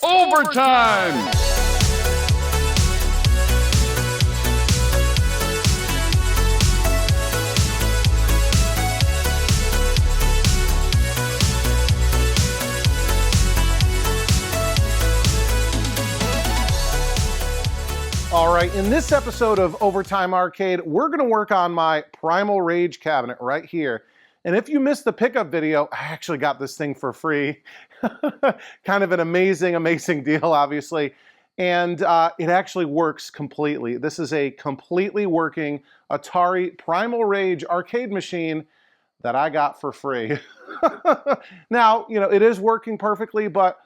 Overtime! All right, in this episode of Overtime Arcade, we're going to work on my Primal Rage cabinet right here. And if you missed the pickup video, I actually got this thing for free. Kind of an amazing, amazing deal, obviously. And it actually works completely. This is a completely working Atari Primal Rage arcade machine that I got for free. Now, it is working perfectly, but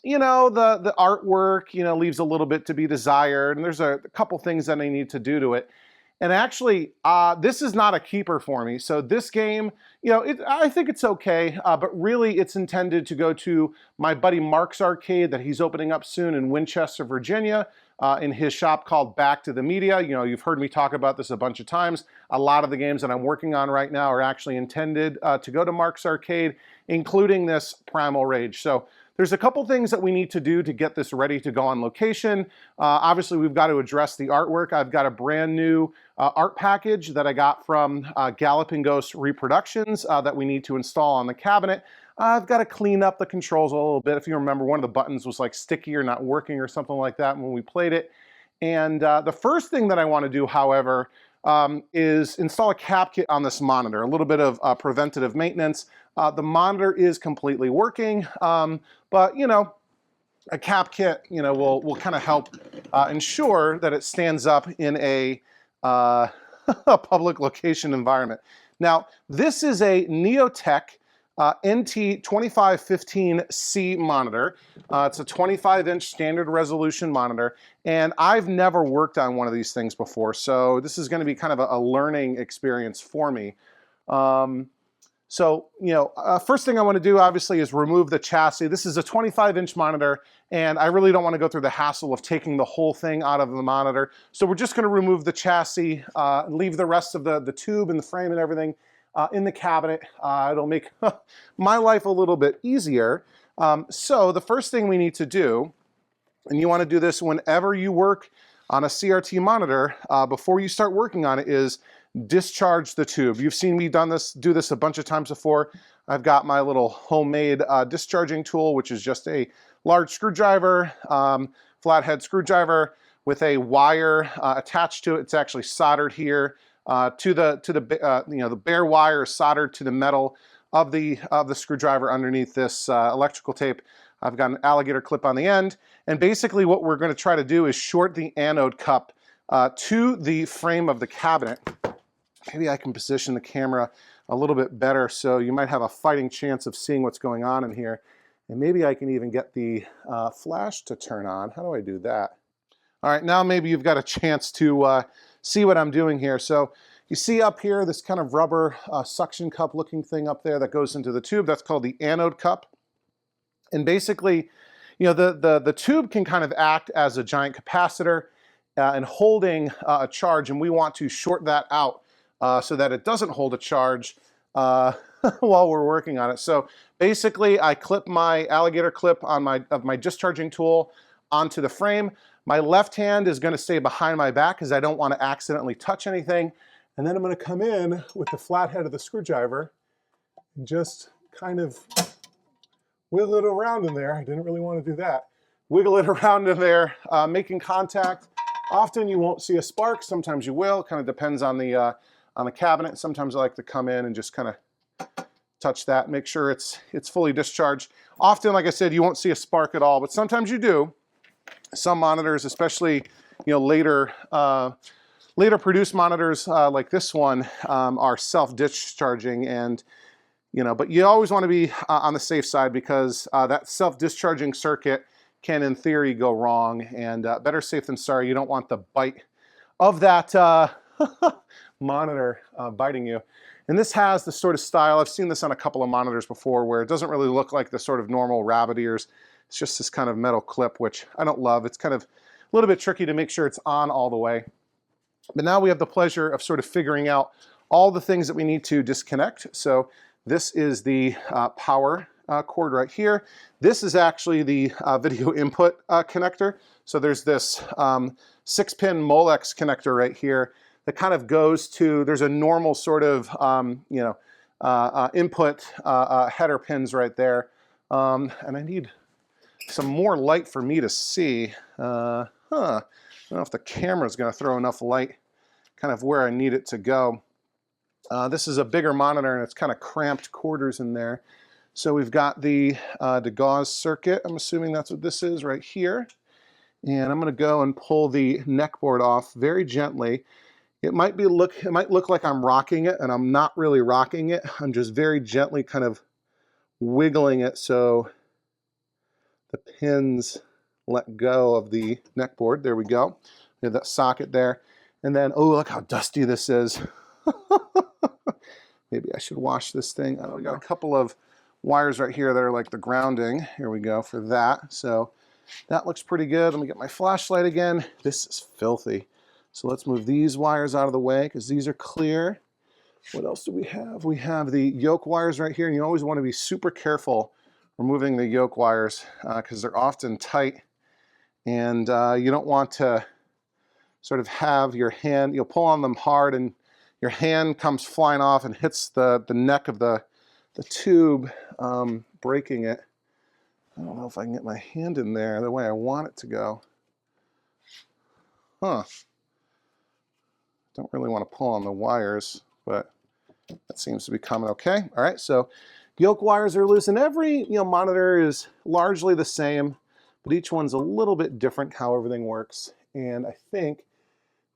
the artwork, leaves a little bit to be desired, and there's a couple things that I need to do to it. And actually, this is not a keeper for me. So this game, I think it's okay, but really it's intended to go to my buddy Mark's arcade that he's opening up soon in Winchester, Virginia, in his shop called Back to the Media. You've heard me talk about this a bunch of times. A lot of the games that I'm working on right now are actually intended to go to Mark's arcade, including this Primal Rage. So there's a couple things that we need to do to get this ready to go on location. Obviously, we've got to address the artwork. I've got a brand new art package that I got from Galloping Ghost Reproductions that we need to install on the cabinet. I've got to clean up the controls a little bit. If you remember, one of the buttons was like sticky or not working or something like that when we played it. And the first thing that I want to do, however, is install a cap kit on this monitor, a little bit of preventative maintenance. The monitor is completely working, but a cap kit, will kind of help ensure that it stands up in a public location environment. Now, this is a Neotec NT-2515C monitor. It's a 25-inch standard resolution monitor, and I've never worked on one of these things before, so this is going to be kind of a learning experience for me. First thing I want to do, obviously, is remove the chassis. This is a 25-inch monitor, and I really don't want to go through the hassle of taking the whole thing out of the monitor. So we're just going to remove the chassis, leave the rest of the tube and the frame and everything in the cabinet. It'll make my life a little bit easier. So the first thing we need to do, and you want to do this whenever you work on a CRT monitor, before you start working on it, is discharge the tube. You've seen me do this a bunch of times before. I've got my little homemade discharging tool, which is just a large screwdriver, flathead screwdriver with a wire attached to it. It's actually soldered here the bare wire is soldered to the metal of the screwdriver underneath this electrical tape. I've got an alligator clip on the end, and basically what we're going to try to do is short the anode cup to the frame of the cabinet. Maybe I can position the camera a little bit better so you might have a fighting chance of seeing what's going on in here. And maybe I can even get the flash to turn on. How do I do that? All right, now maybe you've got a chance to see what I'm doing here. So you see up here this kind of rubber suction cup looking thing up there that goes into the tube. That's called the anode cup. And basically, the tube can kind of act as a giant capacitor and holding a charge, and we want to short that out so that it doesn't hold a charge while we're working on it. So basically, I clip my alligator clip on my discharging tool onto the frame. My left hand is going to stay behind my back because I don't want to accidentally touch anything. And then I'm going to come in with the flat head of the screwdriver and just kind of wiggle it around in there. I didn't really want to do that. Wiggle it around in there, making contact. Often you won't see a spark. Sometimes you will. Kind of depends on the cabinet. Sometimes I like to come in and just kind of touch that, make sure it's fully discharged. Often, like I said, you won't see a spark at all, but sometimes you do. Some monitors, especially later produced monitors like this one, are self-discharging, and but you always want to be on the safe side because that self-discharging circuit can, in theory, go wrong, and better safe than sorry. You don't want the bite of that monitor biting you. And this has the sort of style, I've seen this on a couple of monitors before, where it doesn't really look like the sort of normal rabbit ears. It's just this kind of metal clip, which I don't love. It's kind of a little bit tricky to make sure it's on all the way. But now we have the pleasure of sort of figuring out all the things that we need to disconnect. So this is the power cord right here. This is actually the video input connector. So there's this 6-pin Molex connector right here that kind of goes to, there's a normal sort of, input header pins right there. And I need some more light for me to see. I don't know if the camera's going to throw enough light kind of where I need it to go. This is a bigger monitor and it's kind of cramped quarters in there. So we've got the Gauss circuit. I'm assuming that's what this is right here. And I'm going to go and pull the neck board off very gently. It might look like I'm rocking it, and I'm not really rocking it. I'm just very gently kind of wiggling it so the pins let go of the neck board. There we go. We have that socket there. And then, oh, look how dusty this is. Maybe I should wash this thing. I got a couple of wires right here that are like the grounding. Here we go for that. So that looks pretty good. Let me get my flashlight again. This is filthy. So let's move these wires out of the way because these are clear. What else do we have? We have the yoke wires right here, and you always want to be super careful removing the yoke wires because they're often tight, and you don't want to sort of have your hand, you'll pull on them hard and your hand comes flying off and hits the neck of the tube, breaking it. I don't know if I can get my hand in there the way I want it to go. Huh. Don't really want to pull on the wires, but that seems to be coming okay. All right, so yoke wires are loose, and every monitor is largely the same, but each one's a little bit different how everything works. And I think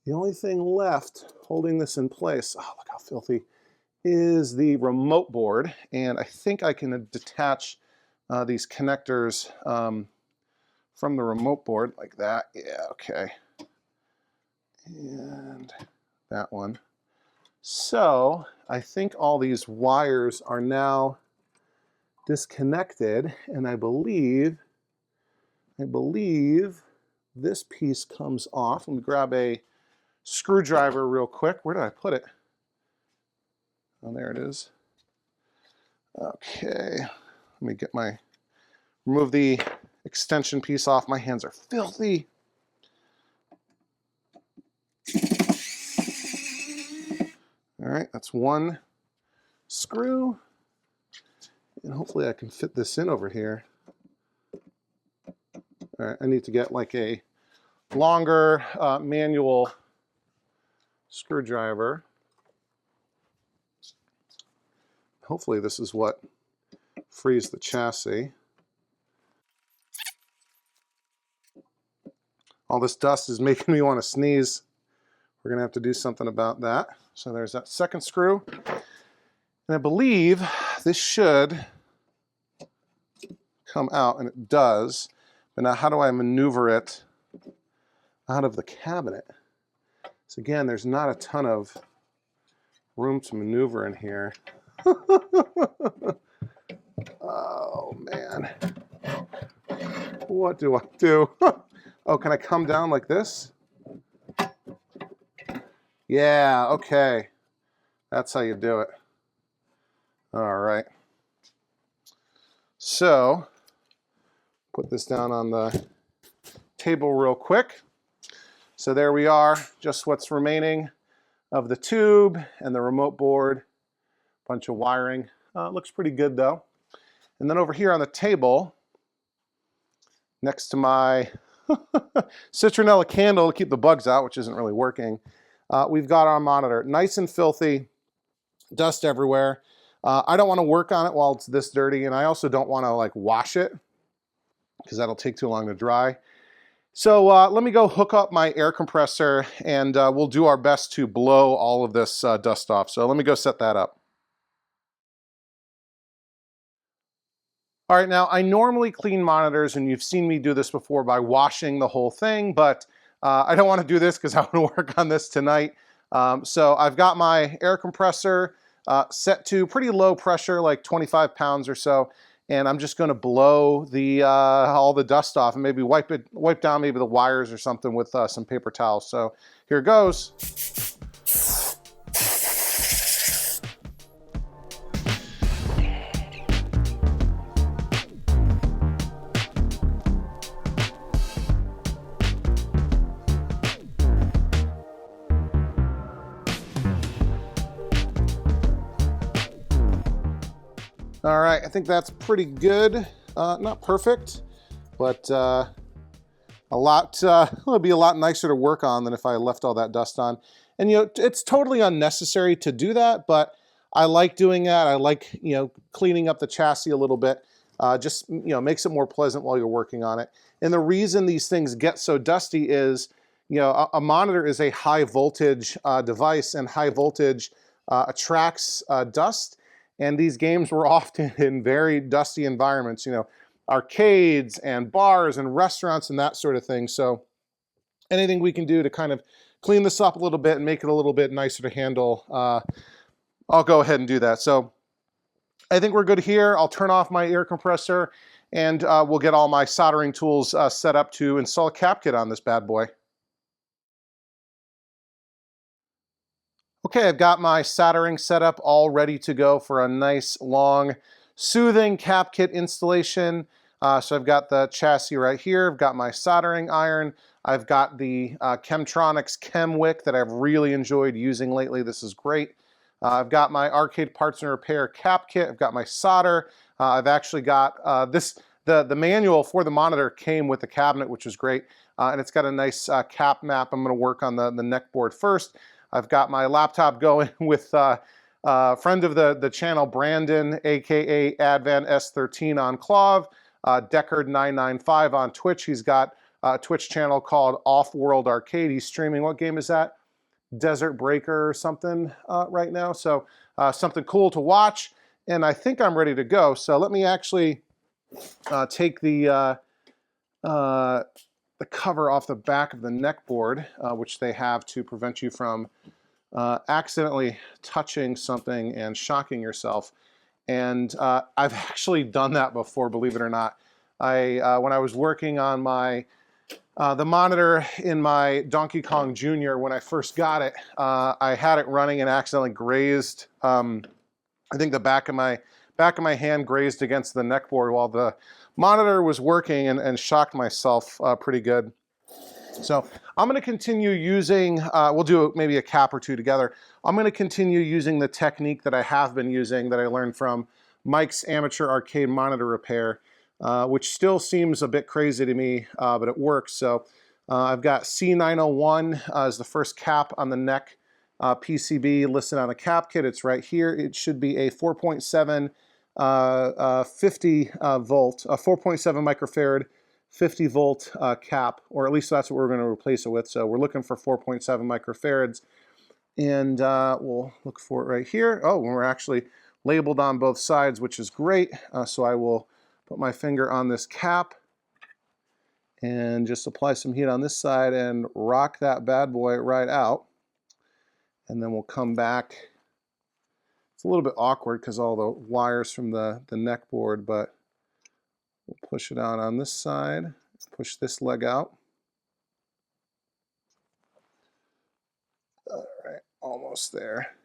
the only thing left holding this in place, oh, look how filthy, is the remote board. And I think I can detach these connectors from the remote board like that. Yeah, okay. And that one. So I think all these wires are now disconnected, and I believe this piece comes off. Let me grab a screwdriver real quick. Where did I put it? Oh, there it is. Okay, let me get remove the extension piece off. My hands are filthy. All right, that's one screw, and hopefully I can fit this in over here. All right, I need to get like a longer manual screwdriver. Hopefully this is what frees the chassis. All this dust is making me want to sneeze. We're gonna have to do something about that. So there's that second screw. And I believe this should come out, and it does. But now how do I maneuver it out of the cabinet? So again, there's not a ton of room to maneuver in here. Oh man. What do I do? Oh, can I come down like this? Yeah, okay. That's how you do it. All right. So, put this down on the table real quick. So there we are, just what's remaining of the tube and the remote board. Bunch of wiring. Looks pretty good though. And then over here on the table, next to my citronella candle to keep the bugs out, which isn't really working, we've got our monitor. Nice and filthy, dust everywhere. I don't want to work on it while it's this dirty, and I also don't want to like wash it because that'll take too long to dry. So let me go hook up my air compressor, and we'll do our best to blow all of this dust off. So let me go set that up. All right, now I normally clean monitors, and you've seen me do this before by washing the whole thing, but I don't want to do this because I want to work on this tonight. So I've got my air compressor set to pretty low pressure, like 25 pounds or so, and I'm just going to blow the all the dust off and maybe wipe down maybe the wires or something with some paper towels. So here it goes. All right, I think that's pretty good. Not perfect, but it'll be a lot nicer to work on than if I left all that dust on. And you know, it's totally unnecessary to do that, but I like doing that. I like, you know, cleaning up the chassis a little bit. Just, you know, makes it more pleasant while you're working on it. And the reason these things get so dusty is, you know, a monitor is a high voltage device, and high voltage attracts dust. And these games were often in very dusty environments, you know, arcades and bars and restaurants and that sort of thing. So anything we can do to kind of clean this up a little bit and make it a little bit nicer to handle, I'll go ahead and do that. So I think we're good here. I'll turn off my air compressor, and we'll get all my soldering tools set up to install a cap kit on this bad boy. Okay, I've got my soldering set up all ready to go for a nice, long, soothing cap kit installation. So I've got the chassis right here. I've got my soldering iron. I've got the Chemtronics Chem Wick that I've really enjoyed using lately. This is great. I've got my Arcade Parts and Repair cap kit. I've got my solder. I've actually got the manual for the monitor came with the cabinet, which is great. And it's got a nice cap map. I'm going to work on the neck board first. I've got my laptop going with friend of the channel, Brandon, aka Advan S13 on Clav, Deckard995 on Twitch. He's got a Twitch channel called Off-World Arcade. He's streaming, what game is that? Desert Breaker or something right now. So something cool to watch. And I think I'm ready to go. So let me actually take the cover off the back of the neck board, which they have to prevent you from accidentally touching something and shocking yourself. And I've actually done that before, believe it or not. When I was working on my the monitor in my Donkey Kong Jr., when I first got it, I had it running and accidentally grazed. I think the back of my hand grazed against the neck board while the monitor was working, and shocked myself pretty good. So I'm going to continue using, we'll do maybe a cap or two together. I'm going to continue using the technique that I have been using that I learned from Mike's Amateur Arcade Monitor Repair, which still seems a bit crazy to me, but it works. So I've got C901 as the first cap on the neck PCB listed on the cap kit. It's right here. It should be a 4.7 50 volt, a 4.7 microfarad 50 volt cap, or at least that's what we're going to replace it with. So we're looking for 4.7 microfarads, and we'll look for it right here. Oh, we're actually labeled on both sides, which is great. So I will put my finger on this cap and just apply some heat on this side and rock that bad boy right out. And then we'll come back. It's a little bit awkward because all the wires from the neck board, but we'll push it out on this side, push this leg out. All right, almost there.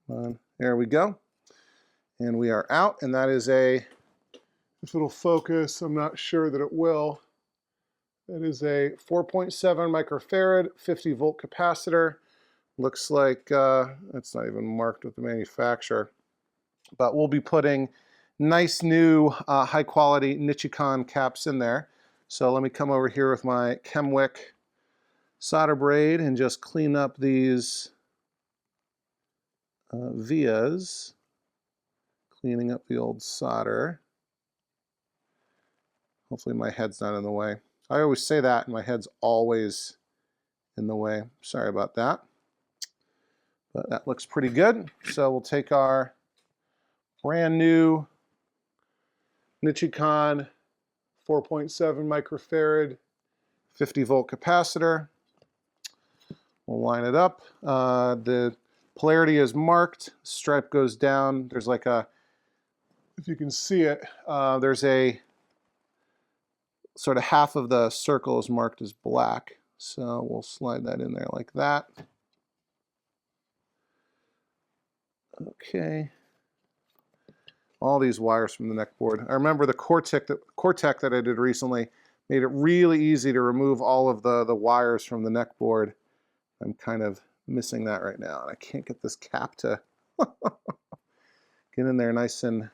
Come on, there we go. And we are out, and that is if it'll focus, I'm not sure that it will. That is a 4.7 microfarad, 50 volt capacitor. Looks like it's not even marked with the manufacturer. But we'll be putting nice new high quality Nichicon caps in there. So let me come over here with my Chemwick solder braid and just clean up these vias, cleaning up the old solder. Hopefully my head's not in the way. I always say that, and my head's always in the way. Sorry about that. But that looks pretty good. So we'll take our brand new Nichicon 4.7 microfarad 50 volt capacitor. We'll line it up. The polarity is marked. Stripe goes down. There's like a, if you can see it, there's a sort of half of the circle is marked as black. So we'll slide that in there like that. Okay. All these wires from the neck board. I remember the Cortec that I did recently made it really easy to remove all of the wires from the neck board. I'm kind of missing that right now, and I can't get this cap to get in there nice and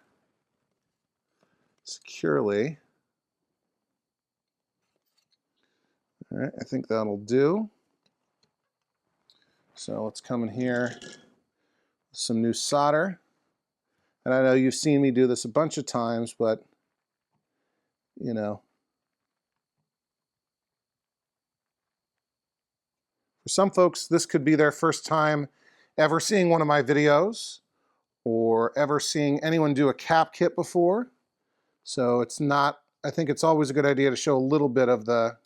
securely. All right, I think that'll do. So let's come in here with some new solder. And I know you've seen me do this a bunch of times, but you know, for some folks, this could be their first time ever seeing one of my videos or ever seeing anyone do a cap kit before. So it's not, I think it's always a good idea to show a little bit of the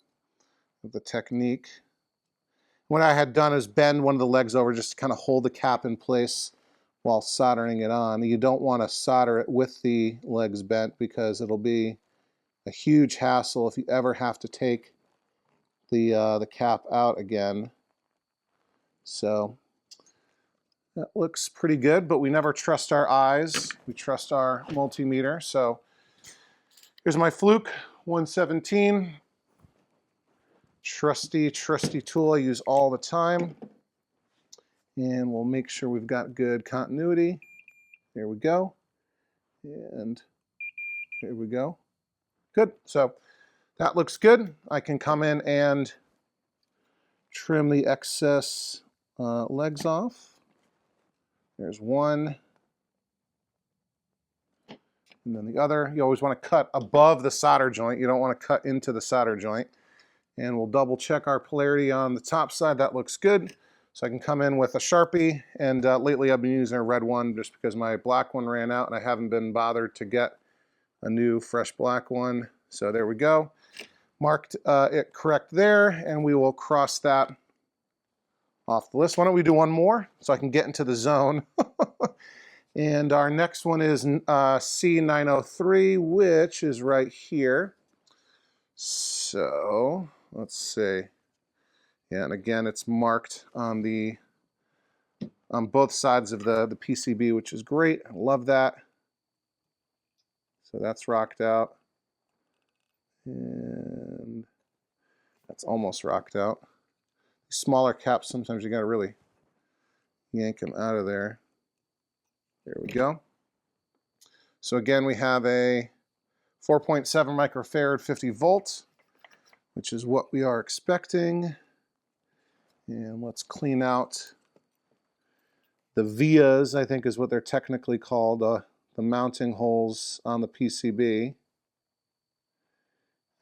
technique. What I had done is bend one of the legs over just to kind of hold the cap in place while soldering it on. You don't want to solder it with the legs bent because it'll be a huge hassle if you ever have to take the cap out again. So that looks pretty good, but we never trust our eyes. We trust our multimeter. So here's my Fluke 117. Trusty tool I use all the time. And we'll make sure we've got good continuity. There we go. And here we go. Good. So that looks good. I can come in and trim the excess legs off. There's one. And then the other. You always want to cut above the solder joint. You don't want to cut into the solder joint. And we'll double check our polarity on the top side. That looks good. So I can come in with a Sharpie, and lately I've been using a red one just because my black one ran out and I haven't been bothered to get a new fresh black one. So there we go. Marked it correct there, and we will cross that off the list. Why don't we do one more so I can get into the zone. And our next one is C903, which is right here. So let's see. Yeah, and again, it's marked on both sides of the PCB, which is great. I love that. So that's rocked out. And that's almost rocked out. Smaller caps, sometimes you gotta really yank them out of there. There we go. So again, we have a 4.7 microfarad 50 volt, which is what we are expecting. And let's clean out the vias, I think is what they're technically called, the mounting holes on the PCB.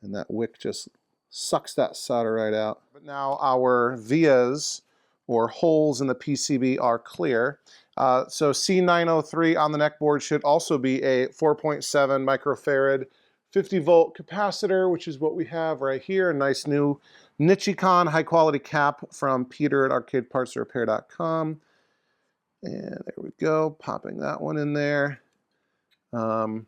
And that wick just sucks that solder right out. But now our vias, or holes in the PCB, are clear. So C903 on the neck board should also be a 4.7 microfarad 50 volt capacitor, which is what we have right here. A nice new Nichicon high quality cap from Peter at arcadepartsrepair.com. And there we go, popping that one in there. And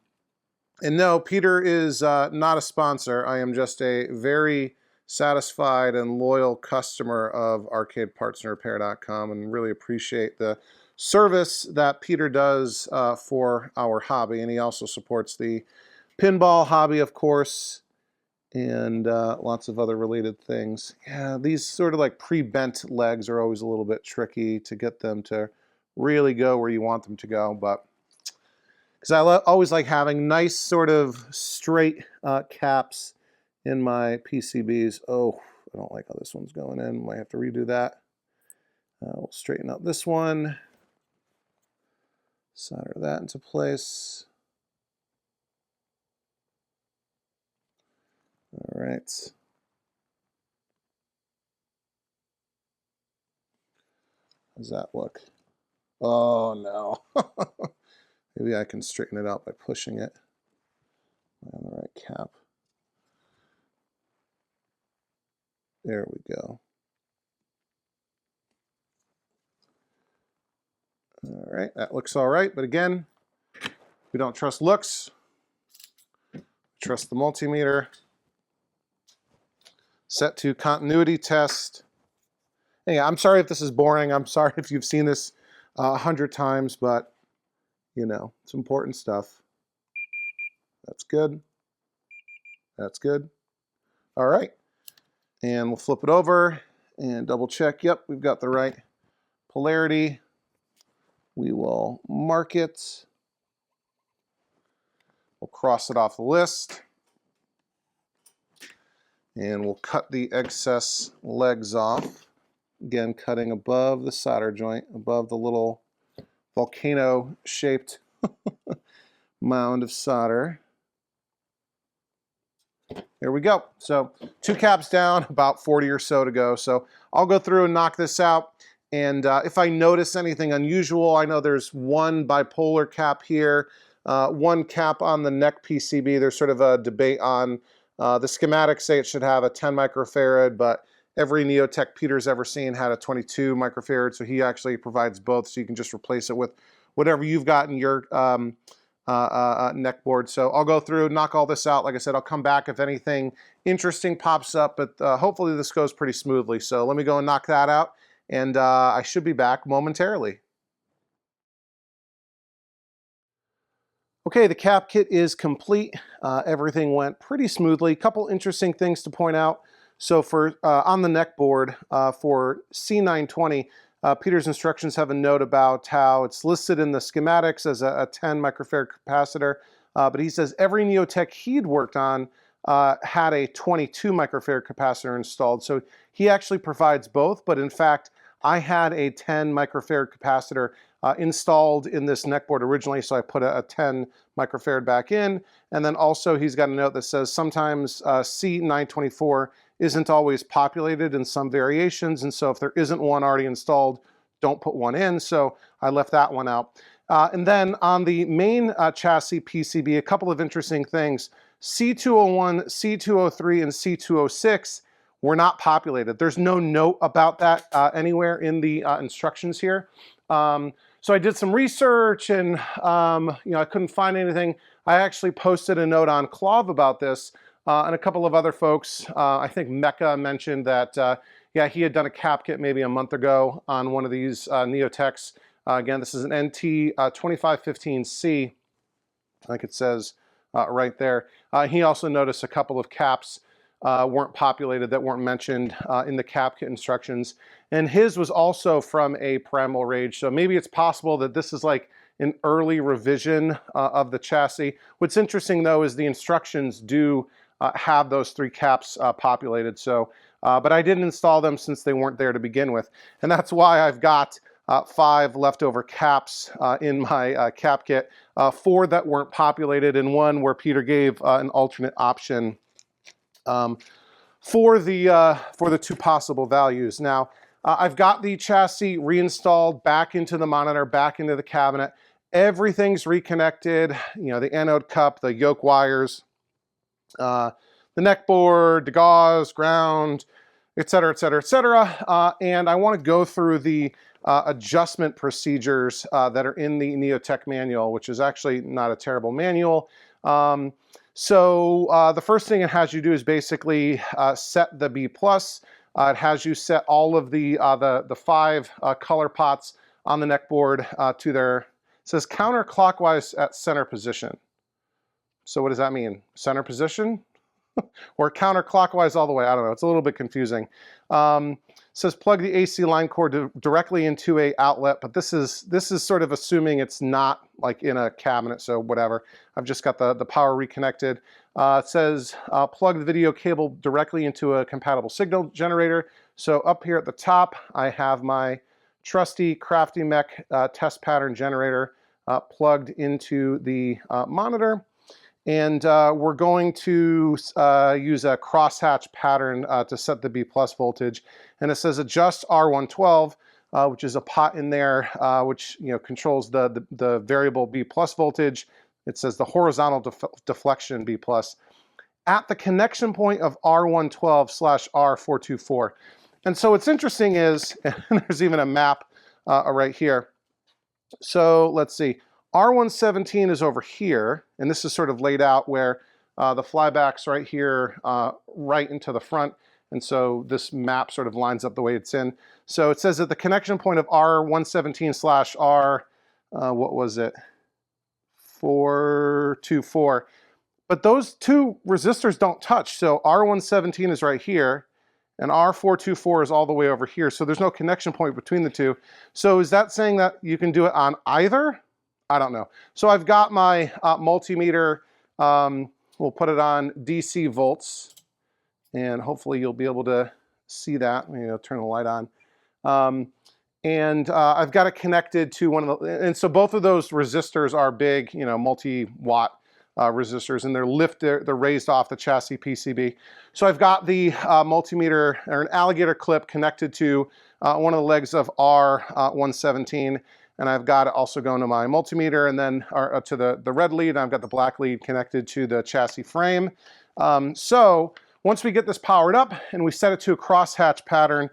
no, Peter is not a sponsor. I am just a very satisfied and loyal customer of arcadepartsrepair.com and really appreciate the service that Peter does for our hobby. And he also supports the pinball hobby, of course, and lots of other related things. Yeah, these sort of like pre-bent legs are always a little bit tricky to get them to really go where you want them to go, but because I always like having nice sort of straight caps in my PCBs. Oh, I don't like how this one's going in. Might have to redo that. We'll straighten out this one. Solder that into place. All right. How's that look? Oh no. Maybe I can straighten it out by pushing it on the right cap. There we go. All right, that looks all right, but again, we don't trust looks. We trust the multimeter. Set to continuity test. Hey, I'm sorry if this is boring. I'm sorry if you've seen this 100 times, but you know, it's important stuff. That's good. That's good. All right. And we'll flip it over and double check. Yep, we've got the right polarity. We will mark it. We'll cross it off the list. And we'll cut the excess legs off. Again, cutting above the solder joint, above the little volcano-shaped mound of solder. There we go. So 2 caps down, about 40 or so to go. So I'll go through and knock this out. And if I notice anything unusual, I know there's 1 bipolar cap here, 1 cap on the neck PCB. There's sort of a debate on the schematics say it should have a 10 microfarad, but every Neotec Peter's ever seen had a 22 microfarad, so he actually provides both, so you can just replace it with whatever you've got in your neck board. So I'll go through, knock all this out. Like I said, I'll come back if anything interesting pops up, but hopefully this goes pretty smoothly. So let me go and knock that out, and I should be back momentarily. Okay, the cap kit is complete. Everything went pretty smoothly. Couple interesting things to point out. So for on the neck board for C920, Peter's instructions have a note about how it's listed in the schematics as a 10 microfarad capacitor, but he says every Neotec he'd worked on had a 22 microfarad capacitor installed. So he actually provides both, but in fact, I had a 10 microfarad capacitor installed in this neckboard originally, so I put a 10 microfarad back in. And then also he's got a note that says sometimes C924 isn't always populated in some variations, and so if there isn't one already installed, don't put one in. So I left that one out. And then on the main chassis PCB, a couple of interesting things. C201, C203, and C206 were not populated. There's no note about that anywhere in the instructions here. So I did some research and I couldn't find anything. I actually posted a note on Clov about this, and a couple of other folks. I think Mecca mentioned that yeah, he had done a cap kit maybe a month ago on one of these Neotecs. Again, this is an NT-2515C. I think it says right there. He also noticed a couple of caps weren't populated that weren't mentioned in the cap kit instructions. And his was also from a Primal Rage. So maybe it's possible that this is like an early revision of the chassis. What's interesting though is the instructions do have those 3 caps populated. So, but I didn't install them since they weren't there to begin with. And that's why I've got 5 leftover caps in my cap kit, 4 that weren't populated and 1 where Peter gave an alternate option for the 2 possible values. Now, I've got the chassis reinstalled back into the monitor, back into the cabinet. Everything's reconnected, you know, the anode cup, the yoke wires, the neck board, the gauze, ground, et cetera, et cetera, et cetera. And I want to go through the adjustment procedures that are in the Neotec manual, which is actually not a terrible manual. So the first thing it has you do is basically set the B+. It has you set all of the 5 color pots on the neck board to their, it says counterclockwise at center position. So what does that mean? Center position? Or counterclockwise all the way? I don't know. It's a little bit confusing. It says plug the AC line cord directly into a outlet, but this is sort of assuming it's not like in a cabinet, so whatever. I've just got the power reconnected. It says plug the video cable directly into a compatible signal generator. So up here at the top, I have my trusty Crafty Mech test pattern generator plugged into the monitor. And we're going to use a crosshatch pattern to set the B+ voltage. And it says adjust R112, which is a pot in there, which controls the variable B+ voltage. It says the horizontal deflection B+, at the connection point of R112/R424. And so what's interesting is, and there's even a map right here. So let's see. R117 is over here, and this is sort of laid out where the flyback's right here, right into the front, and so this map sort of lines up the way it's in. So it says at the connection point of R117/R, what was it? 424. But those 2 resistors don't touch, so R117 is right here, and R424 is all the way over here. So there's no connection point between the two. So is that saying that you can do it on either? I don't know. So I've got my multimeter. We'll put it on DC volts, and hopefully you'll be able to see that. Maybe I'll turn the light on. I've got it connected to one of the, and so both of those resistors are big, you know, multi-watt resistors, and they're raised off the chassis PCB. So I've got the multimeter, or an alligator clip, connected to one of the legs of R117, and I've got it also going to my multimeter, and then to the red lead, and I've got the black lead connected to the chassis frame. So once we get this powered up and we set it to a crosshatch pattern,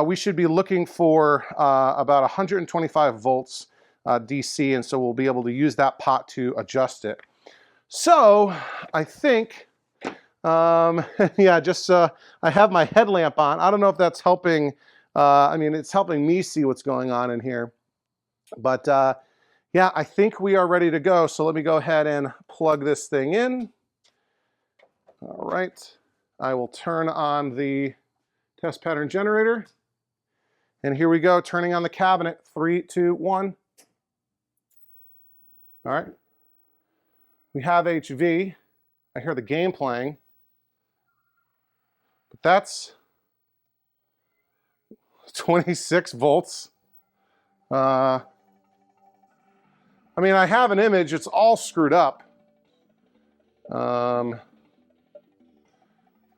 we should be looking for about 125 volts DC, and so we'll be able to use that pot to adjust it. So I think, yeah, just I have my headlamp on. I don't know if that's helping. I mean, it's helping me see what's going on in here. But yeah, I think we are ready to go. So let me go ahead and plug this thing in. All right. I will turn on the test pattern generator. And here we go, turning on the cabinet. 3, 2, 1. All right. We have HV. I hear the game playing. But that's 26 volts. I mean, I have an image. It's all screwed up. I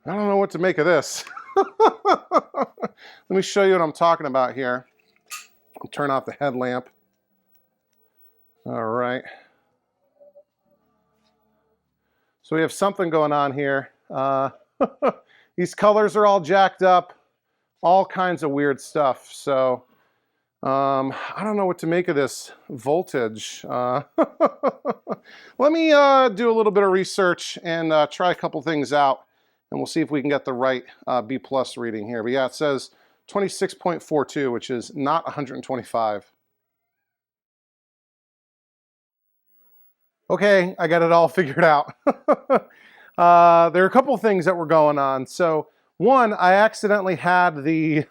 don't know what to make of this. Let me show you what I'm talking about here. I'll turn off the headlamp. All right. So we have something going on here. These colors are all jacked up, all kinds of weird stuff. So I don't know what to make of this voltage. Let me do a little bit of research and try a couple things out, and we'll see if we can get the right B+ reading here. But yeah, it says 26.42, which is not 125. Okay, I got it all figured out. There are a couple things that were going on. So one, I accidentally had the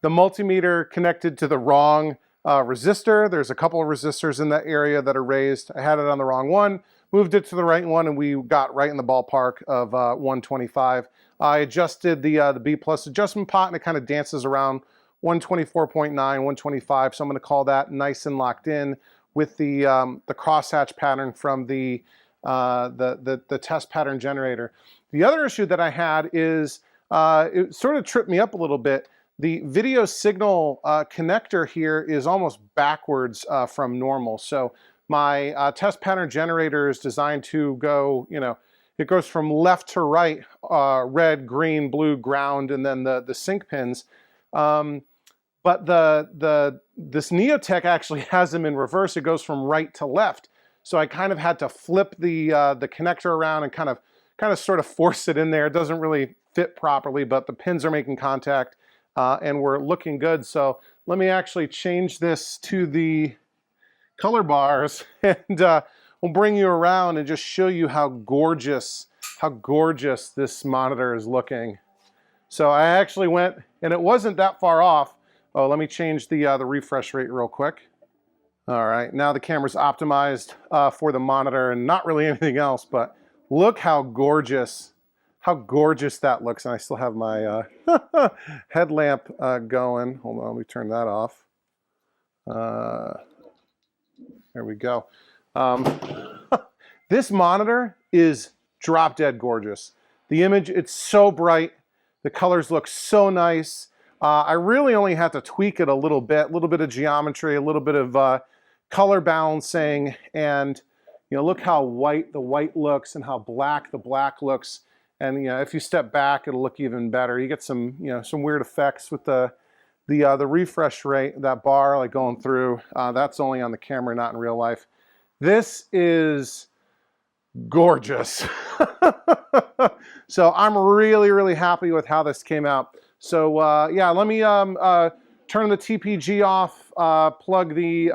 the multimeter connected to the wrong resistor. There's a couple of resistors in that area that are raised. I had it on the wrong one, moved it to the right one, and we got right in the ballpark of 125. I adjusted the B+ adjustment pot, and it kind of dances around 124.9, 125. So I'm going to call that nice and locked in with the crosshatch pattern from the test pattern generator. The other issue that I had is it sort of tripped me up a little bit. The video signal connector here is almost backwards from normal. So my test pattern generator is designed to go, you know, it goes from left to right, red, green, blue, ground, and then the sync pins. But this Neotec actually has them in reverse. It goes from right to left. So I kind of had to flip the connector around and kind of sort of force it in there. It doesn't really fit properly, but the pins are making contact and we're looking good. So let me actually change this to the color bars, and we'll bring you around and just show you how gorgeous this monitor is looking. So I actually went, and it wasn't that far off. Oh, let me change the refresh rate real quick. All right, now the camera's optimized for the monitor and not really anything else, but look how gorgeous that looks. And I still have my headlamp going. Hold on, let me turn that off. There we go. This monitor is drop dead gorgeous. The image, it's so bright. The colors look so nice. I really only had to tweak it a little bit of geometry, a little bit of color balancing, and you know, look how white the white looks and how black the black looks. And you know, if you step back, it'll look even better. You get some, you know, some weird effects with the refresh rate, that bar like going through. That's only on the camera, not in real life. This is gorgeous. So I'm really happy with how this came out. So yeah, let me turn the TPG off, plug the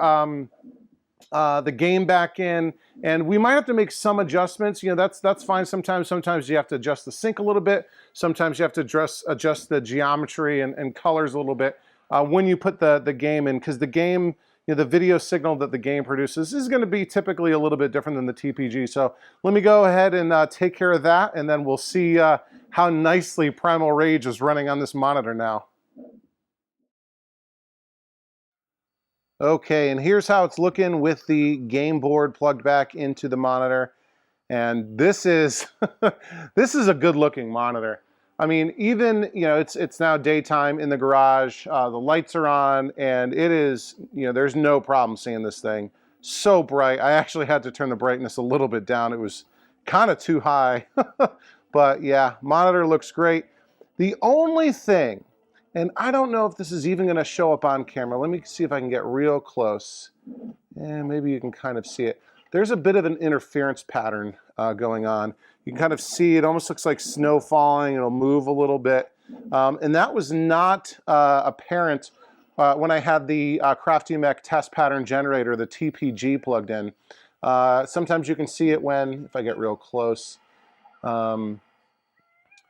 the game back in, and we might have to make some adjustments. You know, that's fine sometimes. Sometimes you have to adjust the sync a little bit. Sometimes you have to adjust the geometry and colors a little bit when you put the game in, because the game, you know, the video signal that the game produces is going to be typically a little bit different than the TPG. So let me go ahead and take care of that, and then we'll see how nicely Primal Rage is running on this monitor now. Okay, and here's how it's looking with the game board plugged back into the monitor. And this is this is a good looking monitor. I mean, even, you know, it's now daytime in the garage, the lights are on, and it is, you know, there's no problem seeing this thing. So bright. I actually had to turn the brightness a little bit down. It was kind of too high. But yeah, monitor looks great. The only thing, and I don't know if this is even going to show up on camera. Let me see if I can get real close. And maybe you can kind of see it. There's a bit of an interference pattern going on. You can kind of see it almost looks like snow falling. It'll move a little bit. And that was not apparent when I had the CraftEMEC test pattern generator, the TPG, plugged in. Sometimes you can see it when, if I get real close, I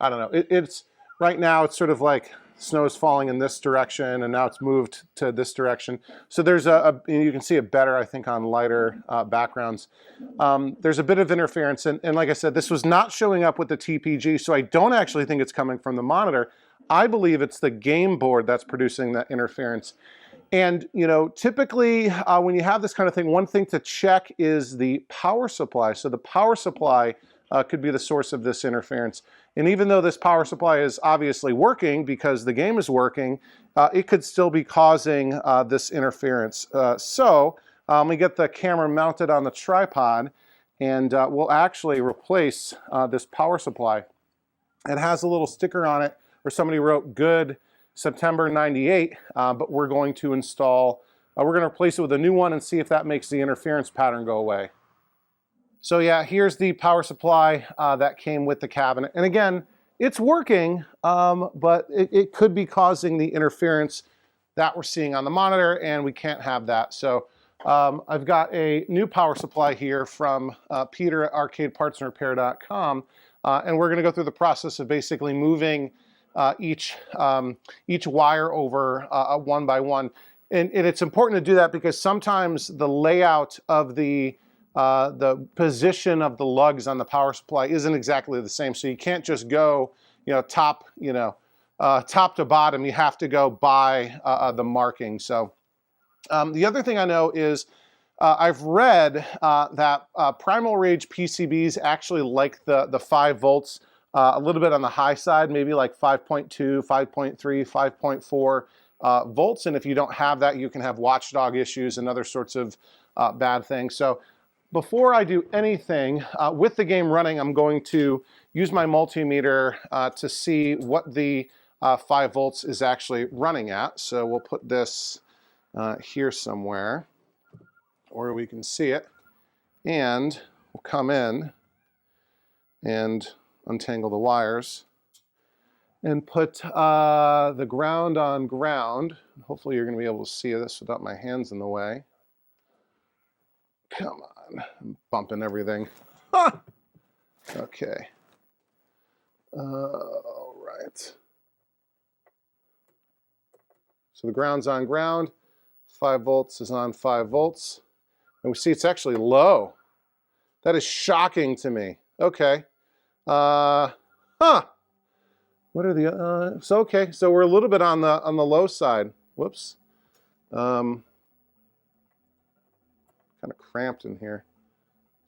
don't know. It's right now it's sort of like snow is falling in this direction, and now it's moved to this direction. So there's you can see it better, I think, on lighter backgrounds. There's a bit of interference, and like I said, this was not showing up with the TPG, so I don't actually think it's coming from the monitor. I believe it's the game board that's producing that interference. And, you know, typically when you have this kind of thing, one thing to check is the power supply. So the power supply could be the source of this interference. And even though this power supply is obviously working because the game is working, it could still be causing this interference. So we get the camera mounted on the tripod, and we'll actually replace this power supply. It has a little sticker on it where somebody wrote "Good September '98," but we're going to install, we're going to replace it with a new one and see if that makes the interference pattern go away. So yeah, here's the power supply that came with the cabinet. And again, it's working, but it could be causing the interference that we're seeing on the monitor, and we can't have that. So I've got a new power supply here from Peter at arcadepartsandrepair.com, and we're gonna go through the process of basically moving each wire over one by one. And it's important to do that because sometimes the layout of the position of the lugs on the power supply isn't exactly the same. So you can't just go, you know, top to bottom. You have to go by the marking. So the other thing I know is I've read that Primal Rage PCBs actually like the 5 volts a little bit on the high side, maybe like 5.2, 5.3, 5.4 volts. And if you don't have that, you can have watchdog issues and other sorts of bad things. So before I do anything with the game running, I'm going to use my multimeter to see what the 5 volts is actually running at. So we'll put this here somewhere where we can see it. And we'll come in and untangle the wires and put the ground on ground. Hopefully you're going to be able to see this without my hands in the way. Come on, I'm bumping everything. Ah! Okay. All right. So the ground's on ground. 5 volts is on 5 volts. And we see it's actually low. That is shocking to me. Okay. What are the, so okay, so we're a little bit on the low side. Whoops. Kind of cramped in here,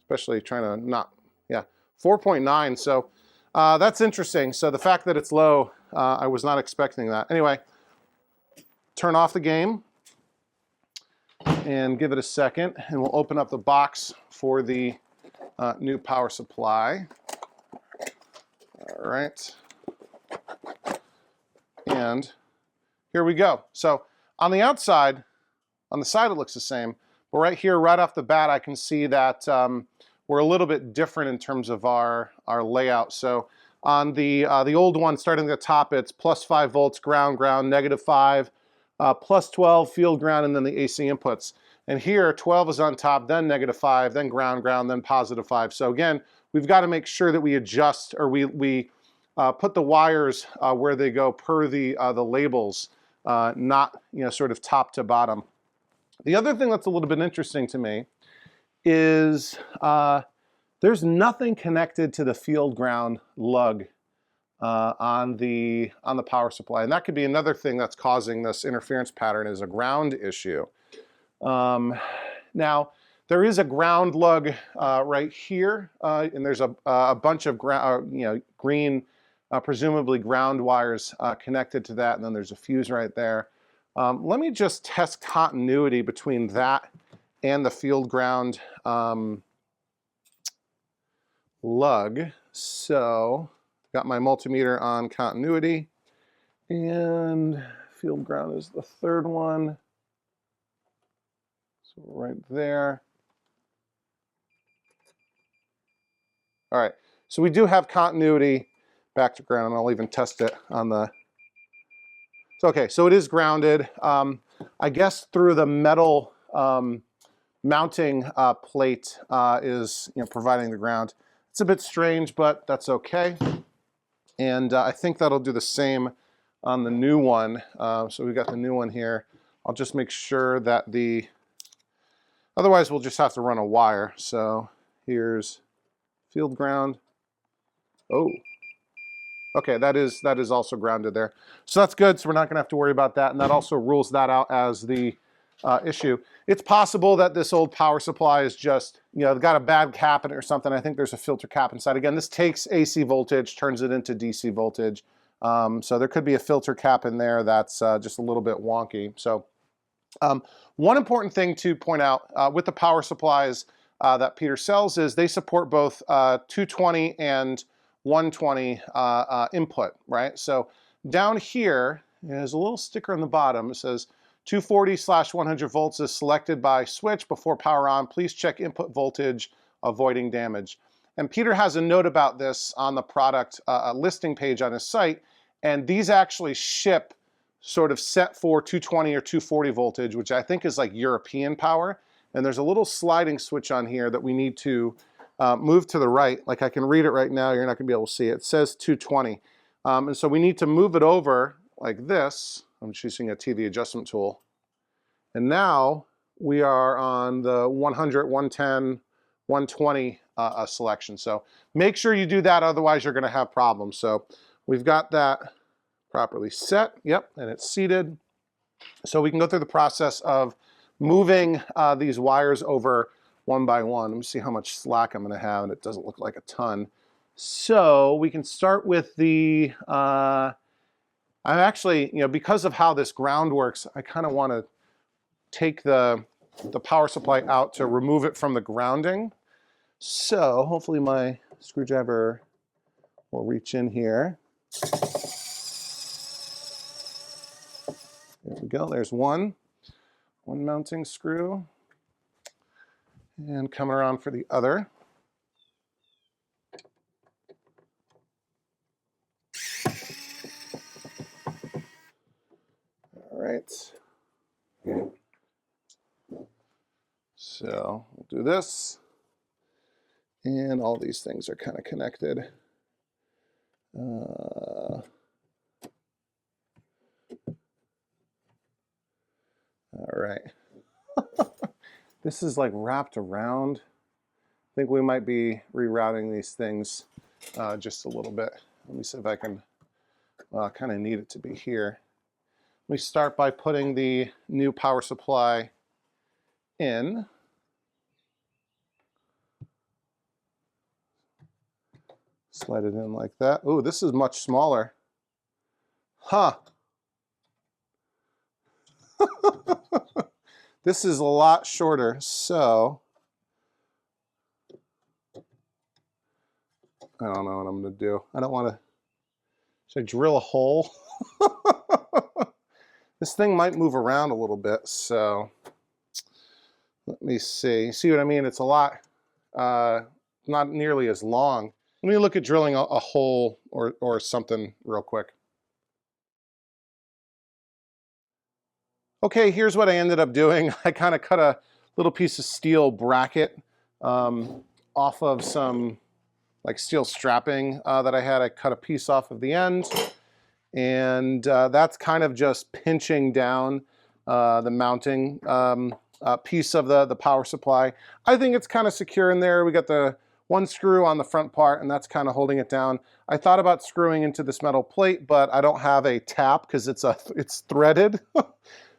especially trying to not, yeah, 4.9. So that's interesting. So the fact that it's low, I was not expecting that. Anyway, turn off the game and give it a second, and we'll open up the box for the new power supply. All right. And here we go. So on the outside, on the side it looks the same. But right here, right off the bat, I can see that we're a little bit different in terms of our layout. So on the old one, starting at the top, it's plus 5 volts, ground, ground, -5, plus 12, field ground, and then the AC inputs. And here 12 is on top, then -5, then ground, then +5. So again, we've got to make sure that we adjust, or we put the wires where they go per the labels, not, you know, sort of top to bottom. The other thing that's a little bit interesting to me is there's nothing connected to the field ground lug on the power supply, and that could be another thing that's causing this interference pattern, is a ground issue. Now there is a ground lug right here, and there's a bunch of green, presumably ground wires connected to that, and then there's a fuse right there. Let me just test continuity between that and the field ground lug. So got my multimeter on continuity, and field ground is the third one. So right there. All right, so we do have continuity back to ground, and I'll even test it on the... So, okay, so it is grounded. I guess through the metal mounting plate is, you know, providing the ground. It's a bit strange, but that's okay. And I think that'll do the same on the new one. So we've got the new one here. I'll just make sure that the... Otherwise, we'll just have to run a wire. So here's field ground. Oh, okay, that is also grounded there. So that's good, so we're not gonna have to worry about that, and that also rules that out as the issue. It's possible that this old power supply is just, you know, got a bad cap in it or something. I think there's a filter cap inside. Again, this takes AC voltage, turns it into DC voltage. So there could be a filter cap in there that's just a little bit wonky. So one important thing to point out with the power supplies that Peter sells is they support both 220 and 120 input, right? So down here, there's a little sticker on the bottom. It says 240/100 volts is selected by switch before power on. Please check input voltage, avoiding damage. And Peter has a note about this on the product listing page on his site, and these actually ship sort of set for 220 or 240 voltage, which I think is like European power. And there's a little sliding switch on here that we need to move to the right. Like I can read it right now, you're not gonna be able to see it. It says 220. And so we need to move it over like this. I'm just using a TV adjustment tool. And now we are on the 100, 110, 120 selection. So make sure you do that, otherwise you're gonna have problems. So we've got that properly set, yep, and it's seated. So we can go through the process of moving these wires over one by one. Let me see how much slack I'm gonna have, and it doesn't look like a ton. So we can start with the, I'm actually, you know, because of how this ground works, I kind of want to take the power supply out to remove it from the grounding. So hopefully my screwdriver will reach in here. There we go, there's one mounting screw. And coming around for the other. All right. So we'll do this. And all these things are kind of connected. All right. This is like wrapped around. I think we might be rerouting these things just a little bit. Let me see if I can, I kind of need it to be here. Let me start by putting the new power supply in. Slide it in like that. Oh, this is much smaller. Huh. This is a lot shorter, so I don't know what I'm going to do. I don't want to, should I drill a hole? This thing might move around a little bit, so let me see. See what I mean? It's a lot, not nearly as long. Let me look at drilling a hole or something real quick. Okay, here's what I ended up doing. I kind of cut a little piece of steel bracket off of some like steel strapping that I had. I cut a piece off of the end, and that's kind of just pinching down the mounting piece of the power supply. I think it's kind of secure in there. We got the one screw on the front part, and that's kind of holding it down. I thought about screwing into this metal plate, but I don't have a tap because it's threaded.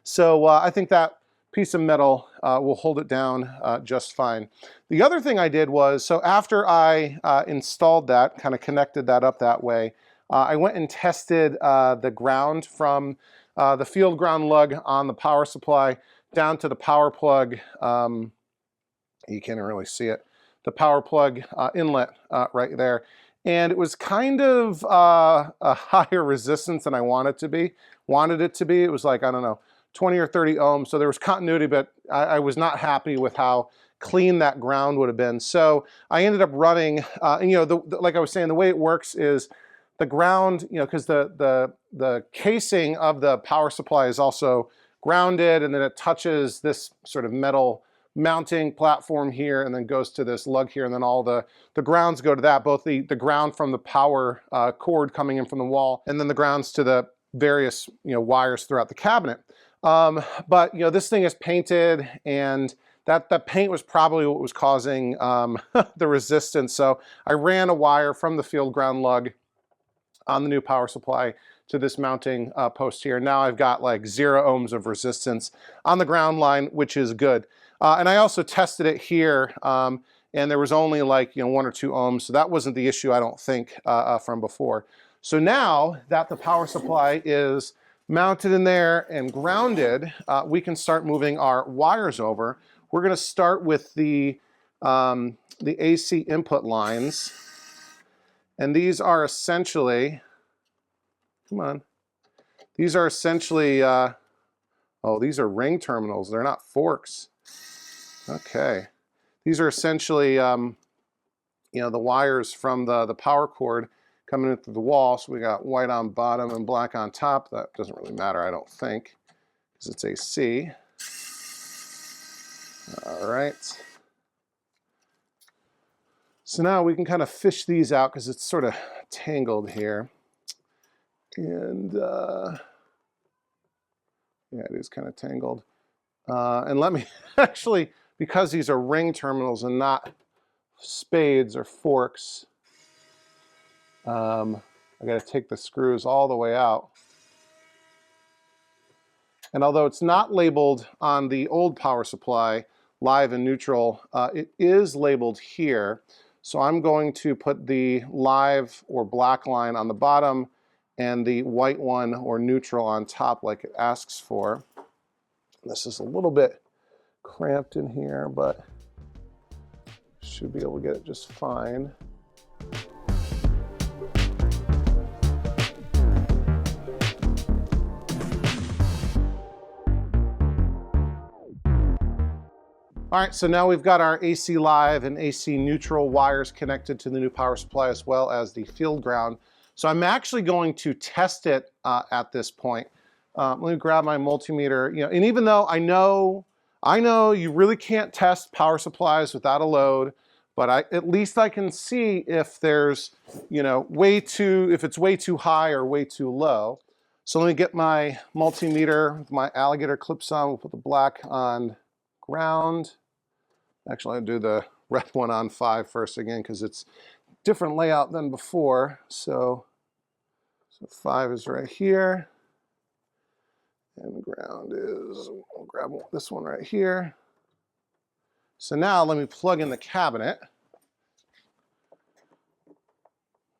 So I think that piece of metal will hold it down just fine. The other thing I did was, so after I installed that, kind of connected that up that way, I went and tested the ground from the field ground lug on the power supply down to the power plug. You can't really see it. The power plug inlet right there. And it was kind of a higher resistance than I wanted it to be. It was like, I don't know, 20 or 30 ohms. So there was continuity, but I was not happy with how clean that ground would have been. So I ended up running, and you know, like I was saying, the way it works is the ground, you know, because the casing of the power supply is also grounded, and then it touches this sort of metal mounting platform here, and then goes to this lug here, and then all the grounds go to that, both the ground from the power cord coming in from the wall, and then the grounds to the various, you know, wires throughout the cabinet. But you know, this thing is painted, and that paint was probably what was causing the resistance. So I ran a wire from the field ground lug on the new power supply to this mounting post here. Now I've got like 0 ohms of resistance on the ground line, which is good. And I also tested it here, and there was only like, you know, 1 or 2 ohms, so that wasn't the issue, I don't think, from before. So now that the power supply is mounted in there and grounded, we can start moving our wires over. We're going to start with the AC input lines, and these are essentially, come on, these are essentially, oh, these are ring terminals, they're not forks. Okay, these are essentially, you know, the wires from the power cord coming in through the wall. So we got white on bottom and black on top. That doesn't really matter, I don't think, because it's AC. All right. So now we can kind of fish these out because it's sort of tangled here. And yeah, it is kind of tangled. And let me actually, because these are ring terminals and not spades or forks, I got to take the screws all the way out. And although it's not labeled on the old power supply, live and neutral, it is labeled here. So I'm going to put the live or black line on the bottom and the white one or neutral on top like it asks for. This is a little bit cramped in here, but should be able to get it just fine. All right, so now we've got our AC live and AC neutral wires connected to the new power supply as well as the field ground. So I'm actually going to test it at this point. Let me grab my multimeter. You know, and even though I know you really can't test power supplies without a load, but at least I can see if there's, you know, if it's way too high or way too low. So let me get my multimeter with my alligator clips on. We'll put the black on ground. Actually, I'll do the red one on 5 first again because it's different layout than before. So 5 is right here. And the ground is, we'll grab this one right here. So now let me plug in the cabinet.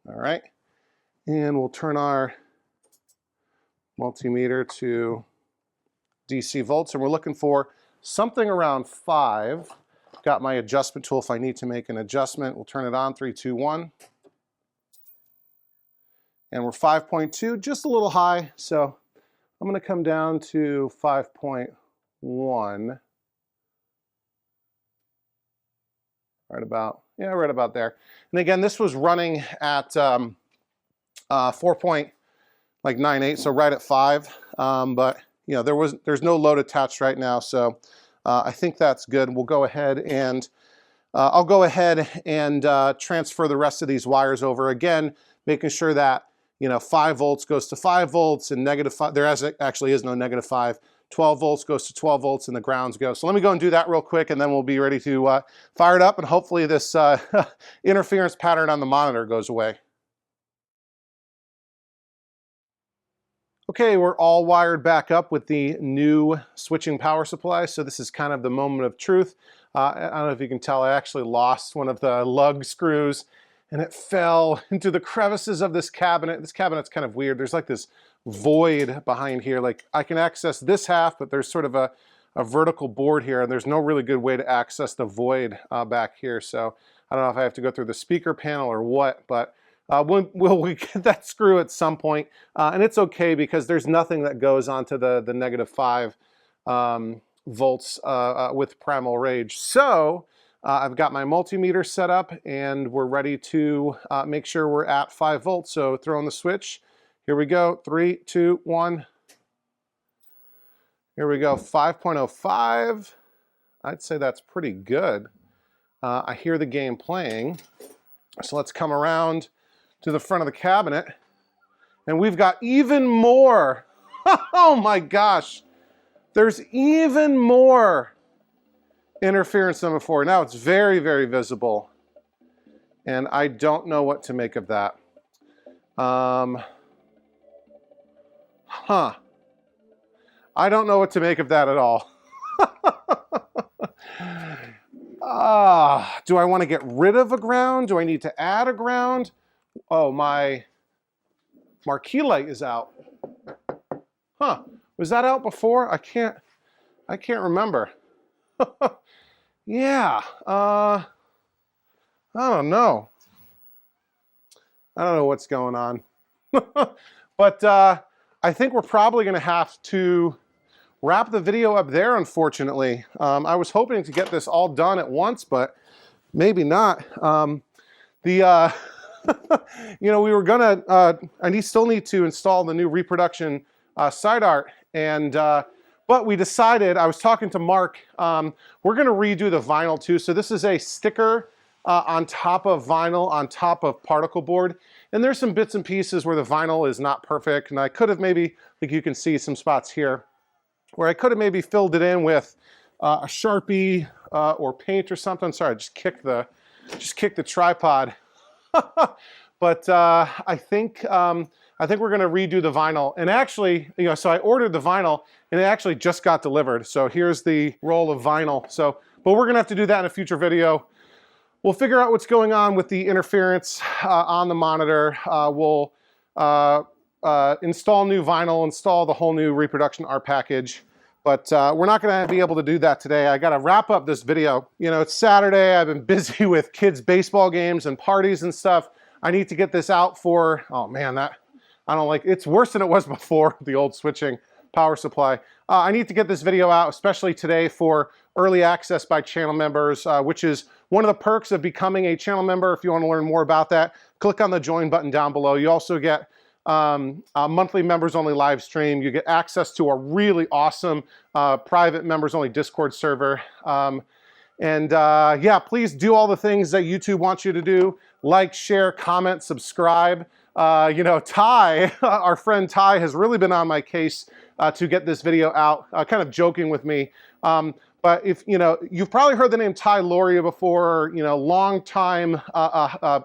All right. And we'll turn our multimeter to DC volts. And we're looking for something around 5. Got my adjustment tool if I need to make an adjustment. We'll turn it on, 3, 2, 1. And we're 5.2, just a little high. So I'm going to come down to 5.1. Right about there. And again, this was running at 4.98, so right at 5. But you know, there's no load attached right now, so I think that's good. We'll go ahead and I'll go ahead and transfer the rest of these wires over again, making sure that, you know, 5 volts goes to 5 volts and -5, there actually is no -5. 12 volts goes to 12 volts and the grounds go. So let me go and do that real quick and then we'll be ready to fire it up and hopefully this interference pattern on the monitor goes away. Okay, we're all wired back up with the new switching power supply. So this is kind of the moment of truth. I don't know if you can tell, I actually lost one of the lug screws and it fell into the crevices of this cabinet. This cabinet's kind of weird. There's like this void behind here. Like I can access this half, but there's sort of a vertical board here and there's no really good way to access the void back here. So I don't know if I have to go through the speaker panel or what, but we'll get that screw at some point, and it's okay because there's nothing that goes onto the -5 volts with Primal Rage. So I've got my multimeter set up and we're ready to make sure we're at 5 volts. So throw in the switch. Here we go. 3, 2, 1. Here we go. 5.05. I'd say that's pretty good. I hear the game playing. So let's come around to the front of the cabinet and we've got even more. Oh my gosh, there's even more interference than before. Now it's very, very visible and I don't know what to make of that. I don't know what to make of that at all. Do I want to get rid of a ground? Do I need to add a ground? Oh, my marquee light is out. Was that out before? I can't remember. Yeah, I don't know. I don't know what's going on. But I think we're probably going to have to wrap the video up there, unfortunately. I was hoping to get this all done at once, but maybe not. You know, we were gonna, I still need to install the new reproduction side art, and but we decided, I was talking to Mark, we're gonna redo the vinyl too. So this is a sticker on top of vinyl, on top of particle board, and there's some bits and pieces where the vinyl is not perfect, and I could have maybe, like you can see some spots here, where I could have maybe filled it in with a Sharpie or paint or something. Sorry, I just kicked the tripod. But I think we're going to redo the vinyl. And actually, you know, so I ordered the vinyl and it actually just got delivered. So here's the roll of vinyl. So, but we're going to have to do that in a future video. We'll figure out what's going on with the interference on the monitor. We'll install new vinyl, install the whole new reproduction art package. But we're not going to be able to do that today. I got to wrap up this video. You know, it's Saturday. I've been busy with kids' baseball games and parties and stuff. I need to get this out for, oh man, I don't like, it's worse than it was before, the old switching power supply. I need to get this video out, especially today, for early access by channel members, which is one of the perks of becoming a channel member. If you want to learn more about that, click on the join button down below. You also get monthly members only live stream. You get access to a really awesome private members only Discord server. Yeah, please do all the things that YouTube wants you to do. Like, share, comment, subscribe. You know, Ty, our friend Ty, has really been on my case to get this video out, kind of joking with me. But if, you know, you've probably heard the name Ty Loria before, you know, long time,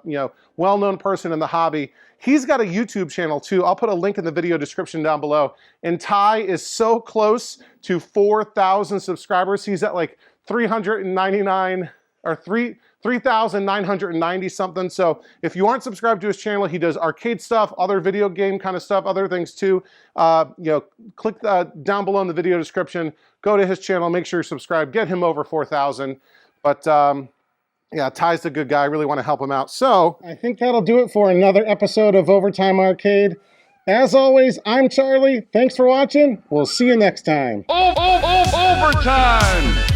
you know, well-known person in the hobby. He's got a YouTube channel too. I'll put a link in the video description down below. And Ty is so close to 4,000 subscribers. He's at like 399 or 3,990 something. So if you aren't subscribed to his channel, he does arcade stuff, other video game kind of stuff, other things too. You know, click down below in the video description, go to his channel, make sure you're subscribed, get him over 4,000. But yeah, Ty's a good guy. I really want to help him out. So I think that'll do it for another episode of Overtime Arcade. As always, I'm Charlie. Thanks for watching. We'll see you next time. Overtime!